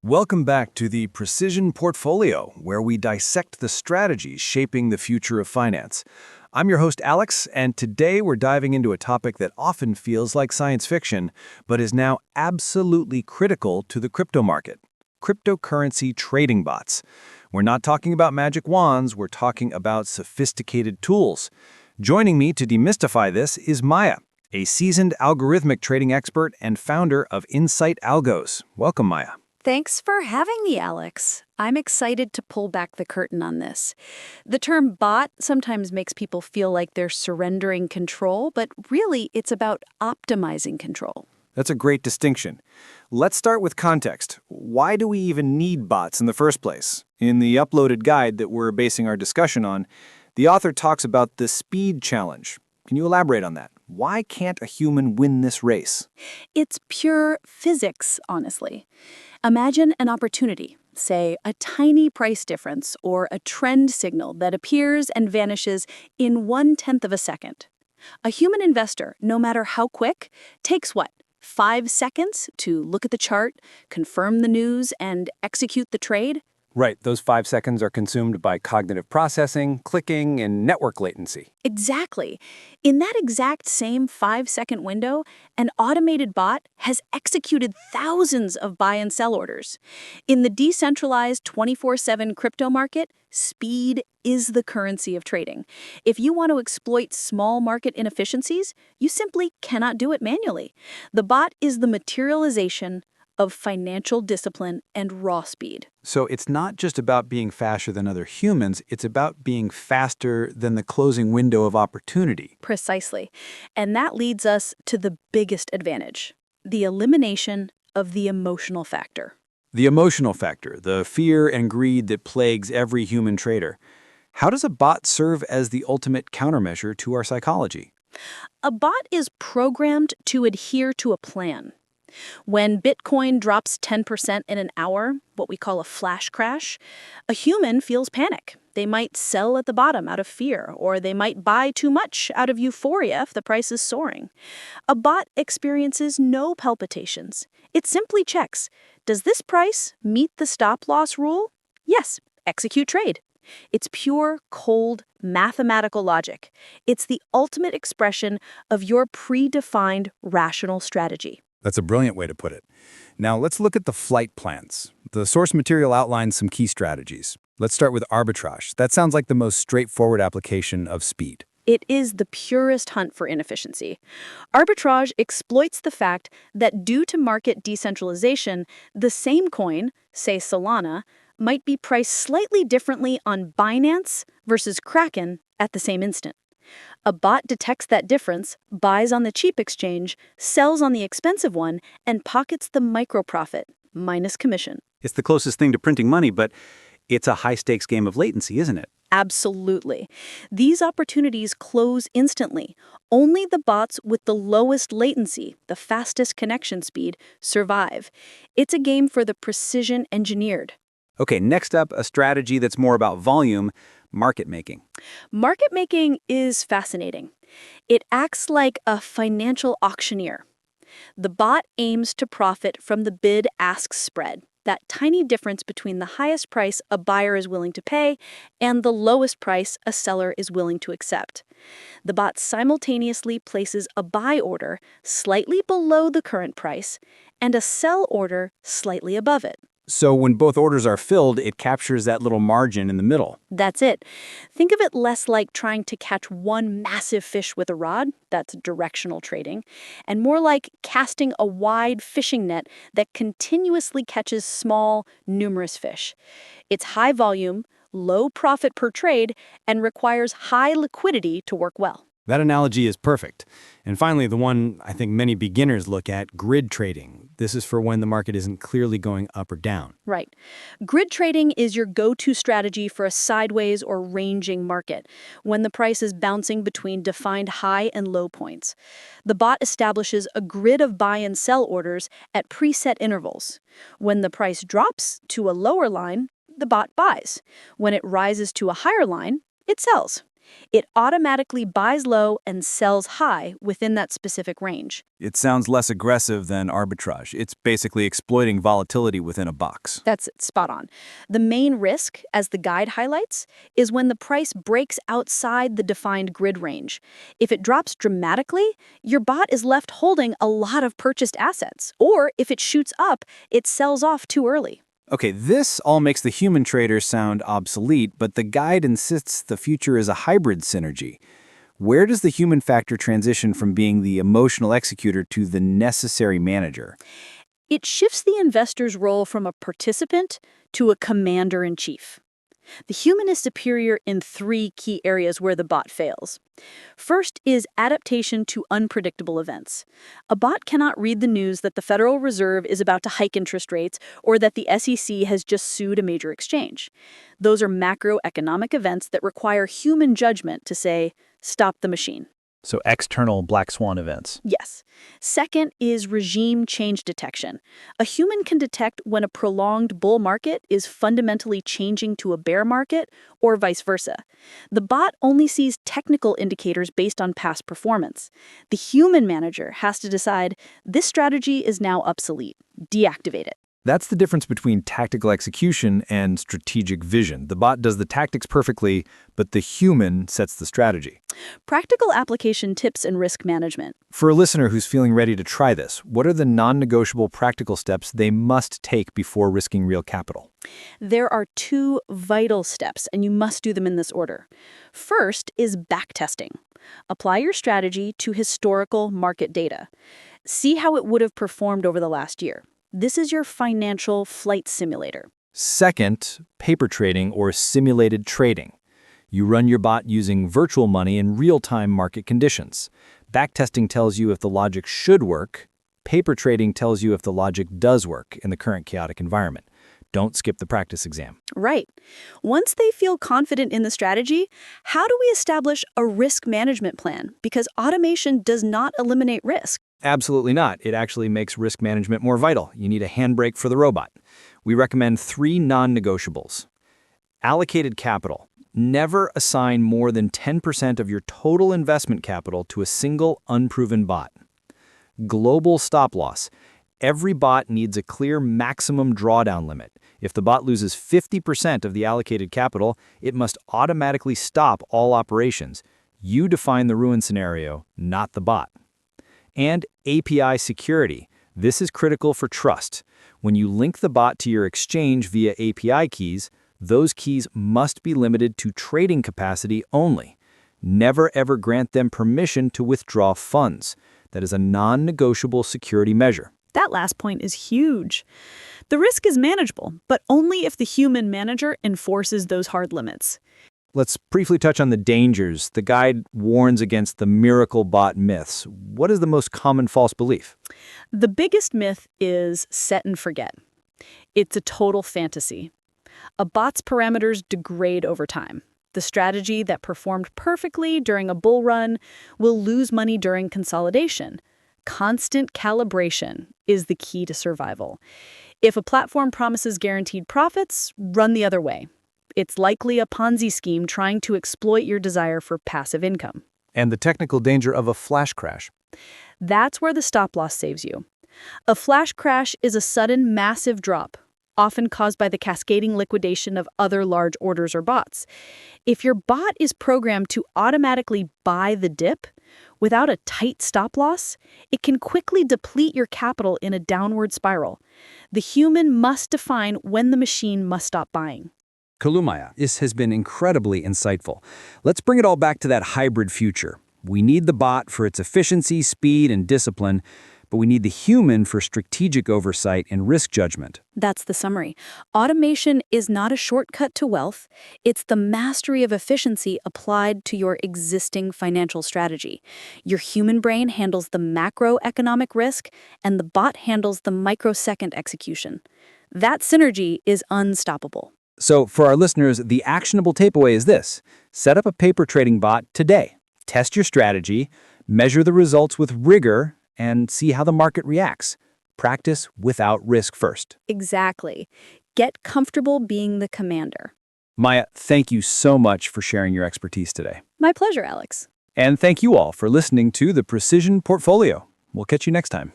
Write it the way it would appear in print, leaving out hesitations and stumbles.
Welcome back to the Precision Portfolio, where we dissect the strategies shaping the future of finance. I'm your host, Alex, and today we're diving into a topic that often feels like science fiction, but is now absolutely critical to the crypto market: cryptocurrency trading bots. We're not talking about magic wands, we're talking about sophisticated tools. Joining me to demystify this is Maya, a seasoned algorithmic trading expert and founder of Insight Algos. Welcome, Maya. Thanks for having me, Alex. I'm excited to pull back the curtain on this. The term bot sometimes makes people feel like they're surrendering control, but really it's about optimizing control. That's a great distinction. Let's start with context. Why do we even need bots in the first place? In the uploaded guide that we're basing our discussion on, the author talks about the speed challenge. Can you elaborate on that? Why can't a human win this race? It's pure physics, honestly. Imagine an opportunity, say a tiny price difference or a trend signal that appears and vanishes in 1/10 of a second. A human investor, no matter how quick, takes what? 5 seconds to look at the chart, confirm the news, and execute the trade? Right, those 5 seconds are consumed by cognitive processing, clicking, and network latency. Exactly. In that exact same 5-second window, an automated bot has executed thousands of buy and sell orders. In the decentralized 24/7 crypto market, speed is the currency of trading. If you want to exploit small market inefficiencies, you simply cannot do it manually. The bot is the materialization of financial discipline and raw speed. So it's not just about being faster than other humans, it's about being faster than the closing window of opportunity. Precisely. And that leads us to the biggest advantage: the elimination of the emotional factor. The emotional factor, the fear and greed that plagues every human trader. How does a bot serve as the ultimate countermeasure to our psychology? A bot is programmed to adhere to a plan. When Bitcoin drops 10% in an hour, what we call a flash crash, a human feels panic. They might sell at the bottom out of fear, or they might buy too much out of euphoria if the price is soaring. A bot experiences no palpitations. It simply checks, does this price meet the stop-loss rule? Yes, execute trade. It's pure, cold, mathematical logic. It's the ultimate expression of your predefined rational strategy. That's a brilliant way to put it. Now let's look at the flight plans. The source material outlines some key strategies. Let's start with arbitrage. That sounds like the most straightforward application of speed. It is the purest hunt for inefficiency. Arbitrage exploits the fact that due to market decentralization, the same coin, say Solana, might be priced slightly differently on Binance versus Kraken at the same instant. A bot detects that difference, buys on the cheap exchange, sells on the expensive one, and pockets the micro profit, minus commission. It's the closest thing to printing money, but it's a high-stakes game of latency, isn't it? Absolutely. These opportunities close instantly. Only the bots with the lowest latency, the fastest connection speed, survive. It's a game for the precision engineered. Okay, next up, a strategy that's more about volume, market making. Market making is fascinating. It acts like a financial auctioneer. The bot aims to profit from the bid-ask spread, that tiny difference between the highest price a buyer is willing to pay and the lowest price a seller is willing to accept. The bot simultaneously places a buy order slightly below the current price and a sell order slightly above it. So when both orders are filled, it captures that little margin in the middle. That's it. Think of it less like trying to catch one massive fish with a rod, that's directional trading, and more like casting a wide fishing net that continuously catches small, numerous fish. It's high volume, low profit per trade, and requires high liquidity to work well. That analogy is perfect. And finally, the one I think many beginners look at, grid trading. This is for when the market isn't clearly going up or down. Right. Grid trading is your go-to strategy for a sideways or ranging market, when the price is bouncing between defined high and low points. The bot establishes a grid of buy and sell orders at preset intervals. When the price drops to a lower line, the bot buys. When it rises to a higher line, it sells. It automatically buys low and sells high within that specific range. It sounds less aggressive than arbitrage. It's basically exploiting volatility within a box. That's spot on. The main risk, as the guide highlights, is when the price breaks outside the defined grid range. If it drops dramatically, your bot is left holding a lot of purchased assets. Or if it shoots up, it sells off too early. Okay, this all makes the human trader sound obsolete, but the guide insists the future is a hybrid synergy. Where does the human factor transition from being the emotional executor to the necessary manager? It shifts the investor's role from a participant to a commander-in-chief. The human is superior in 3 key areas where the bot fails. First is adaptation to unpredictable events. A bot cannot read the news that the Federal Reserve is about to hike interest rates or that the SEC has just sued a major exchange. Those are macroeconomic events that require human judgment to say, stop the machine. So external black swan events. Yes. Second is regime change detection. A human can detect when a prolonged bull market is fundamentally changing to a bear market or vice versa. The bot only sees technical indicators based on past performance. The human manager has to decide this strategy is now obsolete. Deactivate it. That's the difference between tactical execution and strategic vision. The bot does the tactics perfectly, but the human sets the strategy. Practical application tips and risk management. For a listener who's feeling ready to try this, what are the non-negotiable practical steps they must take before risking real capital? There are 2 vital steps, and you must do them in this order. First is backtesting. Apply your strategy to historical market data. See how it would have performed over the last year. This is your financial flight simulator. Second, paper trading or simulated trading. You run your bot using virtual money in real-time market conditions. Backtesting tells you if the logic should work. Paper trading tells you if the logic does work in the current chaotic environment. Don't skip the practice exam. Right. Once they feel confident in the strategy, how do we establish a risk management plan? Because automation does not eliminate risk. Absolutely not. It actually makes risk management more vital. You need a handbrake for the robot. We recommend 3 non-negotiables. Allocated capital. Never assign more than 10% of your total investment capital to a single unproven bot. Global stop loss. Every bot needs a clear maximum drawdown limit. If the bot loses 50% of the allocated capital, it must automatically stop all operations. You define the ruin scenario, not the bot. And API security. This is critical for trust. When you link the bot to your exchange via API keys, those keys must be limited to trading capacity only. Never ever grant them permission to withdraw funds. That is a non-negotiable security measure. That last point is huge. The risk is manageable, but only if the human manager enforces those hard limits. Let's briefly touch on the dangers. The guide warns against the miracle bot myths. What is the most common false belief? The biggest myth is set and forget. It's a total fantasy. A bot's parameters degrade over time. The strategy that performed perfectly during a bull run will lose money during consolidation. Constant calibration is the key to survival. If a platform promises guaranteed profits, run the other way. It's likely a Ponzi scheme trying to exploit your desire for passive income. And the technical danger of a flash crash. That's where the stop loss saves you. A flash crash is a sudden, massive drop, often caused by the cascading liquidation of other large orders or bots. If your bot is programmed to automatically buy the dip, without a tight stop loss, it can quickly deplete your capital in a downward spiral. The human must define when the machine must stop buying. Kalumaya, this has been incredibly insightful. Let's bring it all back to that hybrid future. We need the bot for its efficiency, speed, and discipline, but we need the human for strategic oversight and risk judgment. That's the summary. Automation is not a shortcut to wealth. It's the mastery of efficiency applied to your existing financial strategy. Your human brain handles the macroeconomic risk, and the bot handles the microsecond execution. That synergy is unstoppable. So for our listeners, the actionable takeaway is this. Set up a paper trading bot today. Test your strategy, measure the results with rigor, and see how the market reacts. Practice without risk first. Exactly. Get comfortable being the commander. Maya, thank you so much for sharing your expertise today. My pleasure, Alex. And thank you all for listening to the Precision Portfolio. We'll catch you next time.